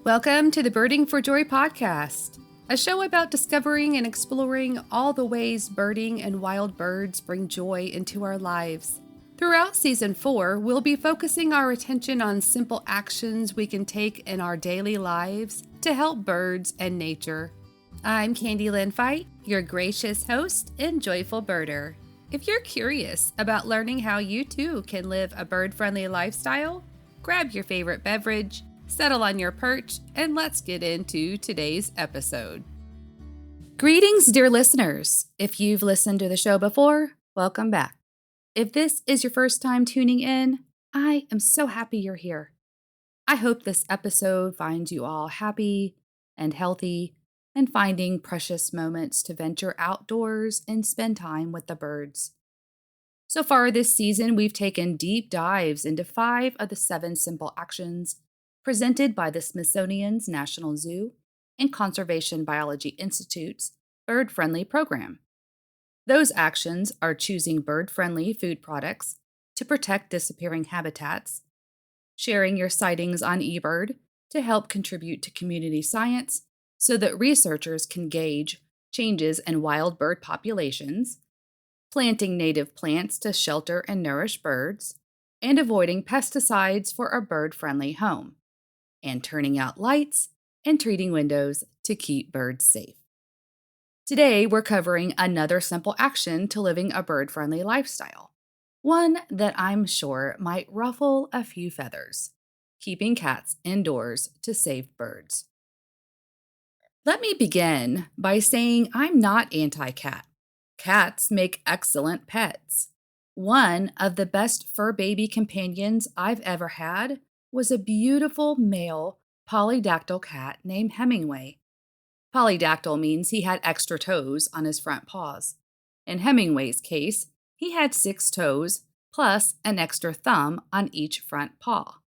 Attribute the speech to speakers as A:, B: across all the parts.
A: Welcome to the Birding for Joy podcast, a show about discovering and exploring all the ways birding and wild birds bring joy into our lives. Throughout Season 4, we'll be focusing our attention on simple actions we can take in our daily lives to help birds and nature. I'm Candi Lynn Fite, your gracious host and joyful birder. If you're curious about learning how you too can live a bird-friendly lifestyle, grab your favorite beverage, settle on your perch, and let's get into today's episode. Greetings, dear listeners. If you've listened to the show before, welcome back. If this is your first time tuning in, I am so happy you're here. I hope this episode finds you all happy and healthy and finding precious moments to venture outdoors and spend time with the birds. So far this season, we've taken deep dives into 5 of the 7 simple actions presented by the Smithsonian's National Zoo and Conservation Biology Institute's Bird-Friendly program. Those actions are choosing bird-friendly food products to protect disappearing habitats, sharing your sightings on eBird to help contribute to community science so that researchers can gauge changes in wild bird populations, planting native plants to shelter and nourish birds, and avoiding pesticides for a bird-friendly home, and turning out lights and treating windows to keep birds safe. Today, we're covering another simple action to living a bird-friendly lifestyle, one that I'm sure might ruffle a few feathers: keeping cats indoors to save birds. Let me begin by saying I'm not anti-cat. Cats make excellent pets. One of the best fur baby companions I've ever had was a beautiful male polydactyl cat named Hemingway. Polydactyl means he had extra toes on his front paws. In Hemingway's case, he had 6 toes plus an extra thumb on each front paw.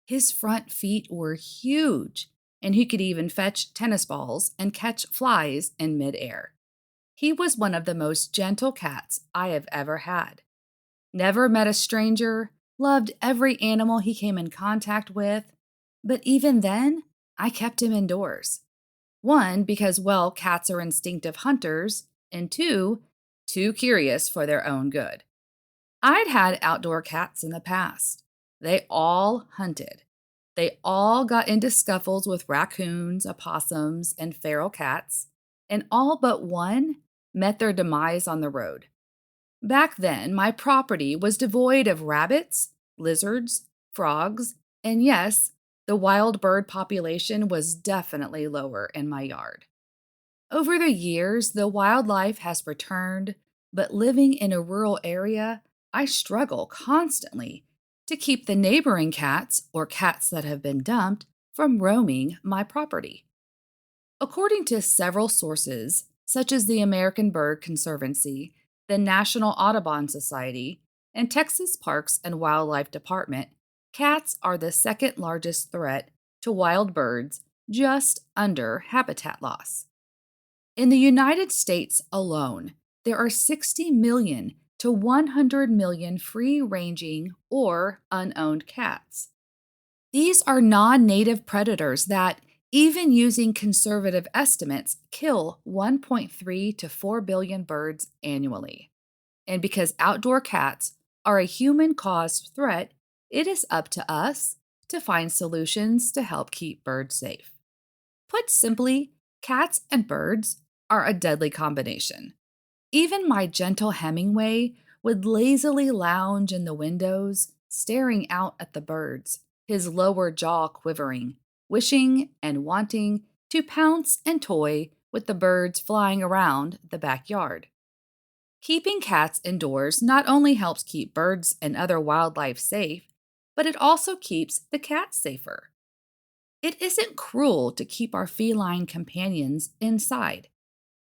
A: His front feet were huge, and he could even fetch tennis balls and catch flies in midair. He was one of the most gentle cats I have ever had. Never met a stranger, loved every animal he came in contact with, but even then, I kept him indoors. 1, because, well, cats are instinctive hunters, and 2, too curious for their own good. I'd had outdoor cats in the past. They all hunted. They all got into scuffles with raccoons, opossums, and feral cats, and all but 1 met their demise on the road. Back then, my property was devoid of rabbits, lizards, frogs, and yes, the wild bird population was definitely lower in my yard. Over the years, the wildlife has returned, but living in a rural area, I struggle constantly to keep the neighboring cats, or cats that have been dumped, from roaming my property. According to several sources, such as the American Bird Conservancy, the National Audubon Society, and Texas Parks and Wildlife Department, cats are the second largest threat to wild birds, just under habitat loss. In the United States alone, there are 60 million to 100 million free-ranging or unowned cats. These are non-native predators that, even using conservative estimates, kill 1.3 to 4 billion birds annually. And because outdoor cats are a human-caused threat, it is up to us to find solutions to help keep birds safe. Put simply, cats and birds are a deadly combination. Even my gentle Hemingway would lazily lounge in the windows, staring out at the birds, his lower jaw quivering, wishing and wanting to pounce and toy with the birds flying around the backyard. Keeping cats indoors not only helps keep birds and other wildlife safe, but it also keeps the cats safer. It isn't cruel to keep our feline companions inside.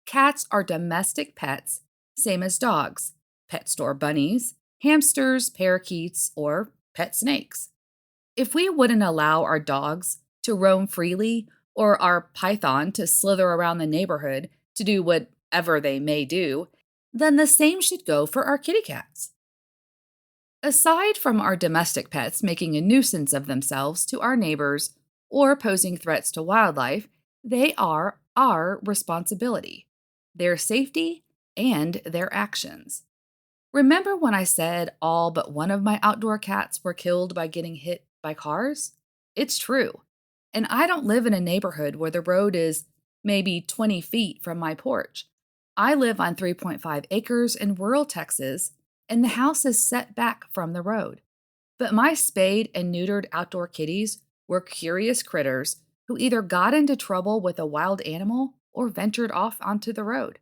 A: Cats are domestic pets, same as dogs, pet store bunnies, hamsters, parakeets, or pet snakes. If we wouldn't allow our dogs to roam freely or our python to slither around the neighborhood to do whatever they may do, then the same should go for our kitty cats. Aside from our domestic pets making a nuisance of themselves to our neighbors or posing threats to wildlife, they are our responsibility, their safety, and their actions. Remember when I said all but one of my outdoor cats were killed by getting hit by cars? It's true. And I don't live in a neighborhood where the road is maybe 20 feet from my porch. I live on 3.5 acres in rural Texas, and the house is set back from the road. But my spayed and neutered outdoor kitties were curious critters who either got into trouble with a wild animal or ventured off onto the road.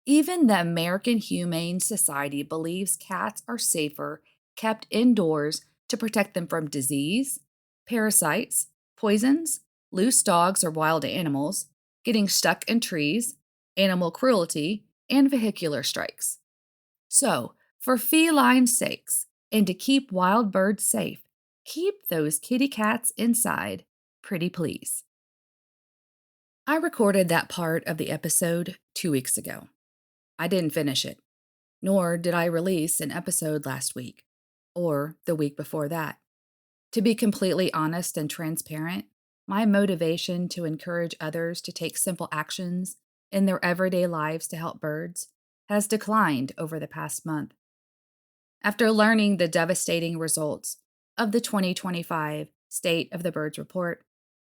A: Even the American Humane Society believes cats are safer kept indoors to protect them from disease, parasites, poisons, loose dogs or wild animals, getting stuck in trees, animal cruelty, and vehicular strikes. So, for feline sakes, and to keep wild birds safe, keep those kitty cats inside, pretty please. I recorded that part of the episode 2 weeks ago. I didn't finish it, nor did I release an episode last week, or the week before that. To be completely honest and transparent, my motivation to encourage others to take simple actions in their everyday lives to help birds has declined over the past month. After learning the devastating results of the 2025 State of the Birds Report,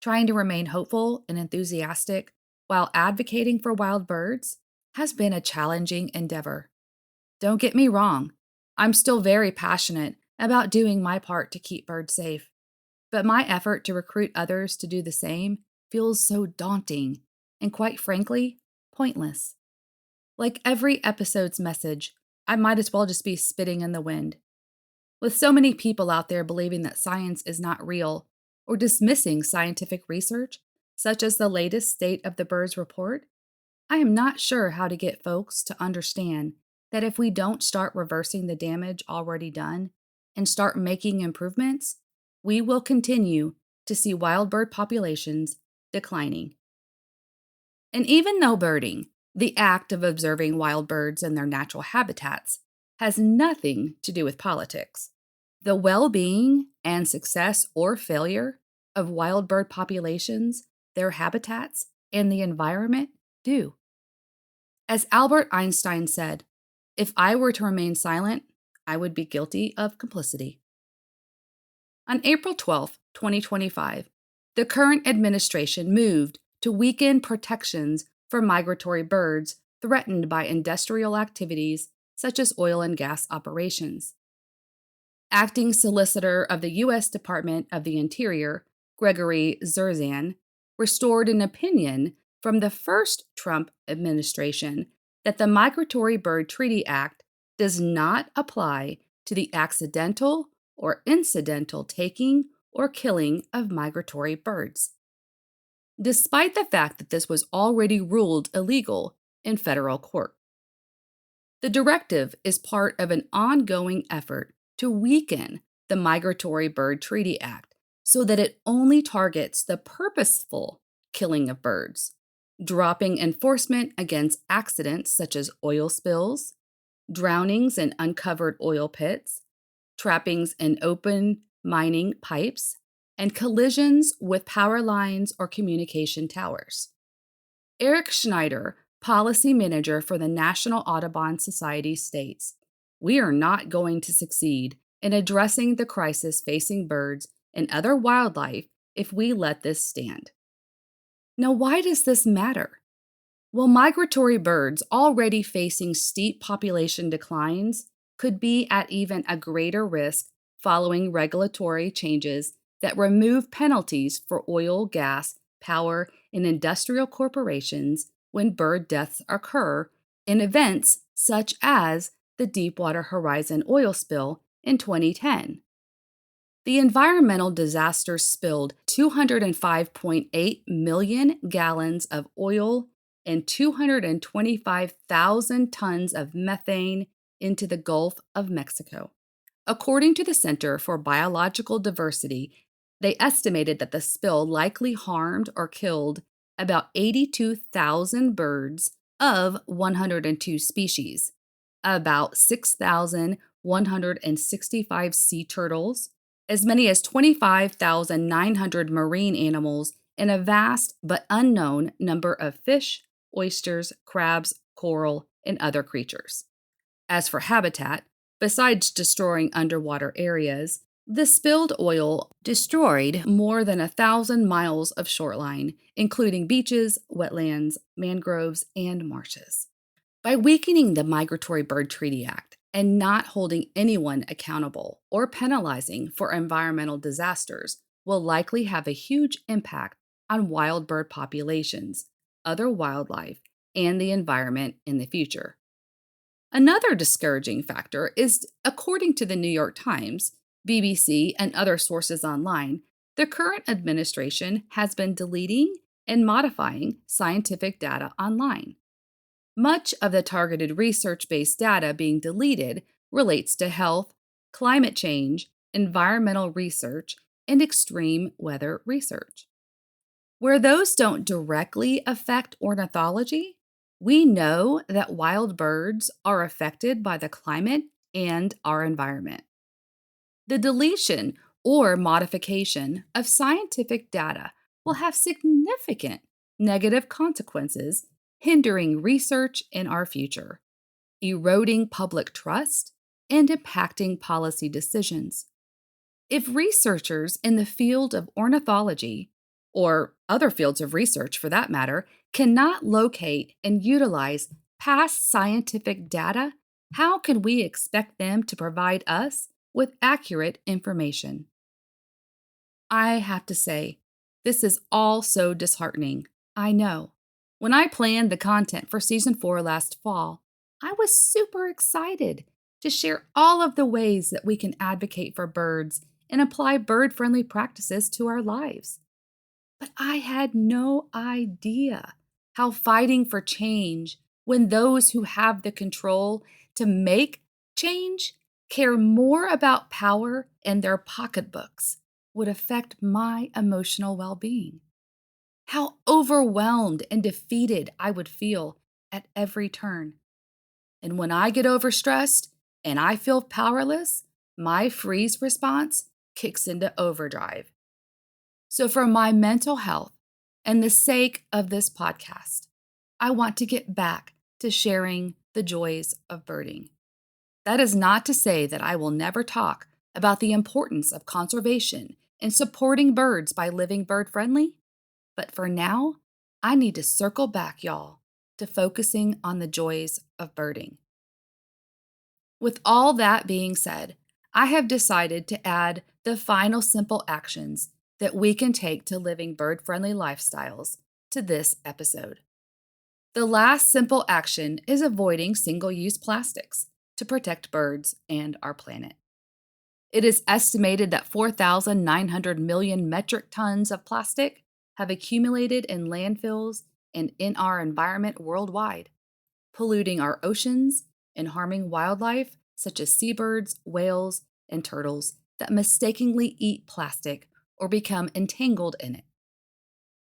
A: trying to remain hopeful and enthusiastic while advocating for wild birds has been a challenging endeavor. Don't get me wrong, I'm still very passionate about doing my part to keep birds safe, but my effort to recruit others to do the same feels so daunting and, quite frankly, pointless. Like every episode's message, I might as well just be spitting in the wind. With so many people out there believing that science is not real or dismissing scientific research, such as the latest State of the Birds report, I am not sure how to get folks to understand that if we don't start reversing the damage already done and start making improvements, we will continue to see wild bird populations declining. And even though birding, the act of observing wild birds in their natural habitats, has nothing to do with politics, the well-being and success or failure of wild bird populations, their habitats, and the environment do. As Albert Einstein said, if I were to remain silent, I would be guilty of complicity. On April 12, 2025, the current administration moved to weaken protections for migratory birds threatened by industrial activities such as oil and gas operations. Acting Solicitor of the U.S. Department of the Interior, Gregory Zerzan, restored an opinion from the first Trump administration that the Migratory Bird Treaty Act does not apply to the accidental or incidental taking or killing of migratory birds, despite the fact that this was already ruled illegal in federal court. The directive is part of an ongoing effort to weaken the Migratory Bird Treaty Act so that it only targets the purposeful killing of birds, dropping enforcement against accidents such as oil spills, drownings in uncovered oil pits, trappings in open mining pipes, and collisions with power lines or communication towers. Eric Schneider, policy manager for the National Audubon Society, states, "We are not going to succeed in addressing the crisis facing birds and other wildlife if we let this stand." Now, why does this matter? Well, migratory birds already facing steep population declines could be at even a greater risk following regulatory changes that remove penalties for oil, gas, power, and industrial corporations when bird deaths occur in events such as the Deepwater Horizon oil spill in 2010. The environmental disaster spilled 205.8 million gallons of oil and 225,000 tons of methane into the Gulf of Mexico. According to the Center for Biological Diversity, they estimated that the spill likely harmed or killed about 82,000 birds of 102 species, about 6,165 sea turtles, as many as 25,900 marine animals, and a vast but unknown number of fish, oysters, crabs, coral, and other creatures. As for habitat, besides destroying underwater areas, the spilled oil destroyed more than 1,000 miles of shoreline, including beaches, wetlands, mangroves, and marshes. By weakening the Migratory Bird Treaty Act and not holding anyone accountable or penalizing for environmental disasters will likely have a huge impact on wild bird populations, other wildlife, and the environment in the future. Another discouraging factor is, according to the New York Times, BBC, and other sources online, the current administration has been deleting and modifying scientific data online. Much of the targeted research-based data being deleted relates to health, climate change, environmental research, and extreme weather research. Where those don't directly affect ornithology, we know that wild birds are affected by the climate and our environment. The deletion or modification of scientific data will have significant negative consequences, hindering research in our future, eroding public trust, and impacting policy decisions. If researchers in the field of ornithology, or other fields of research for that matter, cannot locate and utilize past scientific data, how can we expect them to provide us with accurate information? I have to say, this is all so disheartening. I know. When I planned the content for Season 4 last fall, I was super excited to share all of the ways that we can advocate for birds and apply bird-friendly practices to our lives. But I had no idea how fighting for change, when those who have the control to make change care more about power and their pocketbooks, would affect my emotional well-being. How overwhelmed and defeated I would feel at every turn. And when I get overstressed and I feel powerless, my freeze response kicks into overdrive. So, for my mental health and the sake of this podcast, I want to get back to sharing the joys of birding. That is not to say that I will never talk about the importance of conservation and supporting birds by living bird-friendly, but for now, I need to circle back, y'all, to focusing on the joys of birding. With all that being said, I have decided to add the final simple actions that we can take to living bird-friendly lifestyles to this episode. The last simple action is avoiding single-use plastics to protect birds and our planet. It is estimated that 4,900 million metric tons of plastic have accumulated in landfills and in our environment worldwide, polluting our oceans and harming wildlife such as seabirds, whales, and turtles that mistakenly eat plastic or become entangled in it.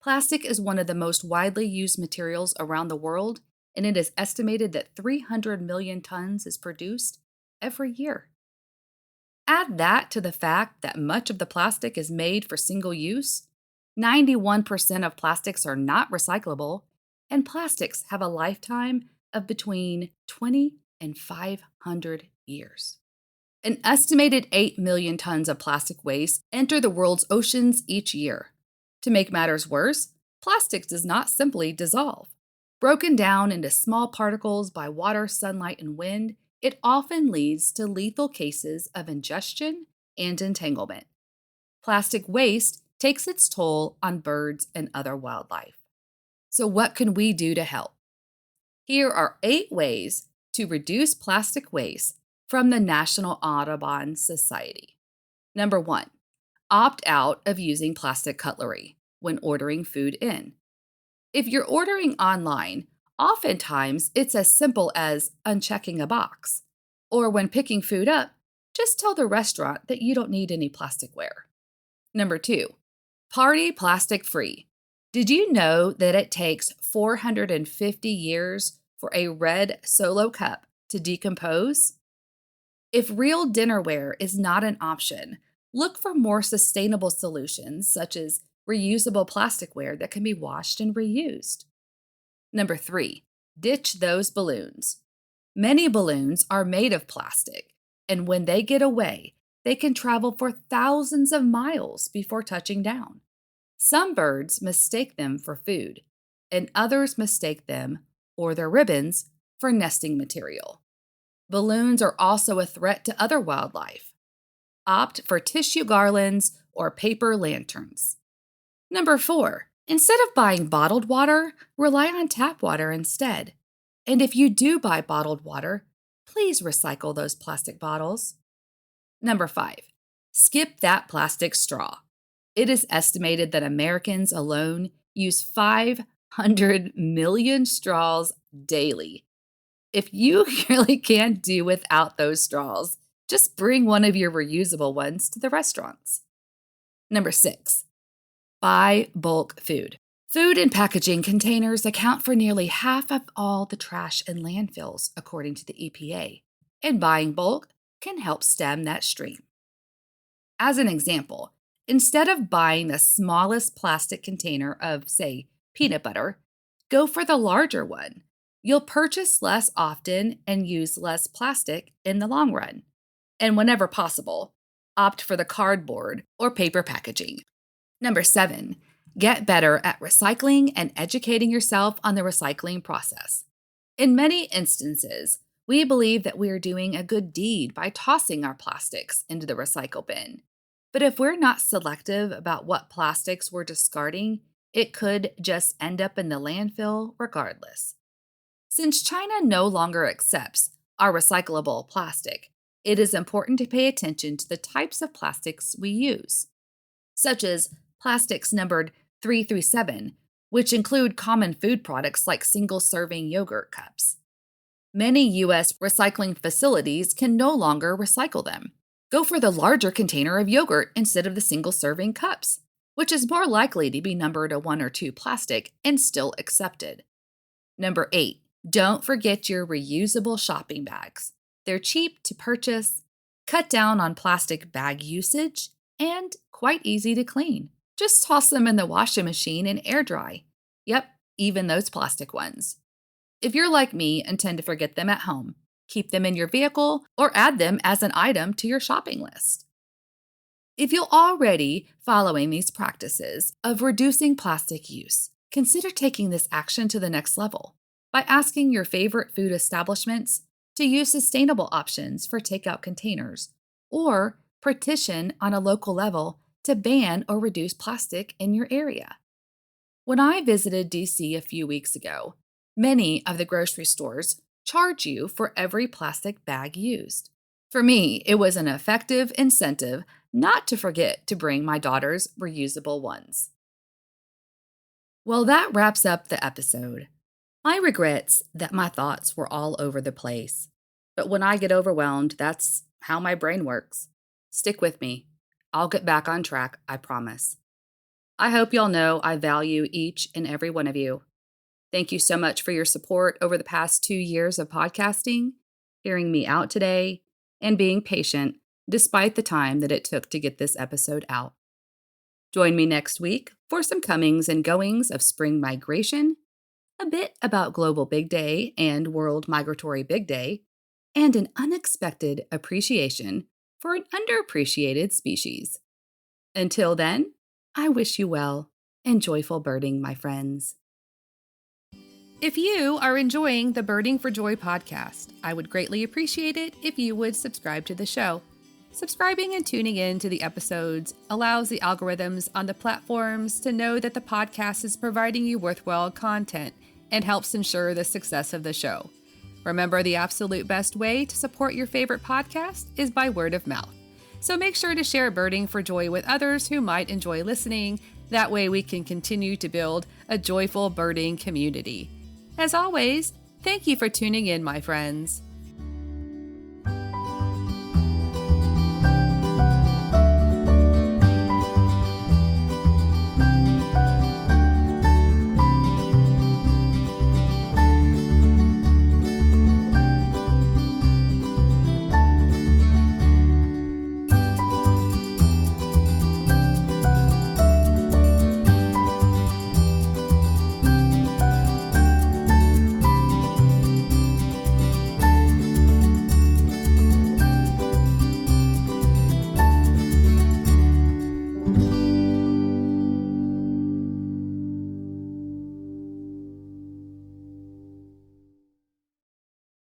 A: Plastic is one of the most widely used materials around the world, and it is estimated that 300 million tons is produced every year. Add that to the fact that much of the plastic is made for single use, 91% of plastics are not recyclable, and plastics have a lifetime of between 20 and 500 years. An estimated 8 million tons of plastic waste enter the world's oceans each year. To make matters worse, plastic does not simply dissolve. Broken down into small particles by water, sunlight, and wind, it often leads to lethal cases of ingestion and entanglement. Plastic waste takes its toll on birds and other wildlife. So what can we do to help? Here are 8 ways to reduce plastic waste from the National Audubon Society. Number 1, opt out of using plastic cutlery when ordering food in. If you're ordering online, oftentimes it's as simple as unchecking a box. Or when picking food up, just tell the restaurant that you don't need any plasticware. Number 2, party plastic free. Did you know that it takes 450 years for a red Solo cup to decompose? If real dinnerware is not an option, Look for more sustainable solutions, such as reusable plasticware that can be washed and reused. Number 3, ditch those balloons. Many balloons are made of plastic, and when they get away, they can travel for thousands of miles before touching down. Some birds mistake them for food, and others mistake them, or their ribbons, for nesting material. Balloons are also a threat to other wildlife. Opt for tissue garlands or paper lanterns. Number 4, instead of buying bottled water, rely on tap water instead. And if you do buy bottled water, please recycle those plastic bottles. Number 5, skip that plastic straw. It is estimated that Americans alone use 500 million straws daily. If you really can't do without those straws, just bring one of your reusable ones to the restaurants. Number 6, buy bulk food. Food and packaging containers account for nearly half of all the trash in landfills, according to the EPA, and buying bulk can help stem that stream. As an example, instead of buying the smallest plastic container of, say, peanut butter, go for the larger one. You'll purchase less often and use less plastic in the long run. And whenever possible, opt for the cardboard or paper packaging. Number 7, get better at recycling and educating yourself on the recycling process. In many instances, we believe that we are doing a good deed by tossing our plastics into the recycle bin. But if we're not selective about what plastics we're discarding, it could just end up in the landfill regardless. Since China no longer accepts our recyclable plastic, it is important to pay attention to the types of plastics we use, such as plastics numbered 337, which include common food products like single-serving yogurt cups. Many U.S. recycling facilities can no longer recycle them. Go for the larger container of yogurt instead of the single-serving cups, which is more likely to be numbered a 1 or 2 plastic and still accepted. Number 8, don't forget your reusable shopping bags. They're cheap to purchase, cut down on plastic bag usage, and quite easy to clean. Just toss them in the washing machine and air dry. Yep, even those plastic ones. If you're like me and tend to forget them at home, keep them in your vehicle or add them as an item to your shopping list. If you're already following these practices of reducing plastic use, consider taking this action to the next level by asking your favorite food establishments to use sustainable options for takeout containers or petition on a local level to ban or reduce plastic in your area. When I visited DC a few weeks ago, many of the grocery stores charge you for every plastic bag used. For me, it was an effective incentive not to forget to bring my daughter's reusable ones. Well, that wraps up the episode. My regrets that my thoughts were all over the place. But when I get overwhelmed, that's how my brain works. Stick with me. I'll get back on track, I promise. I hope y'all know I value each and every one of you. Thank you so much for your support over the past 2 years of podcasting, hearing me out today, and being patient despite the time that it took to get this episode out. Join me next week for some comings and goings of spring migration, a bit about Global Big Day and World Migratory Big Day, and an unexpected appreciation for an underappreciated species. Until then, I wish you well and joyful birding, my friends. If you are enjoying the Birding for Joy podcast, I would greatly appreciate it if you would subscribe to the show. Subscribing and tuning in to the episodes allows the algorithms on the platforms to know that the podcast is providing you worthwhile content and helps ensure the success of the show. Remember, the absolute best way to support your favorite podcast is by word of mouth. So make sure to share Birding for Joy with others who might enjoy listening. That way we can continue to build a joyful birding community. As always, thank you for tuning in, my friends.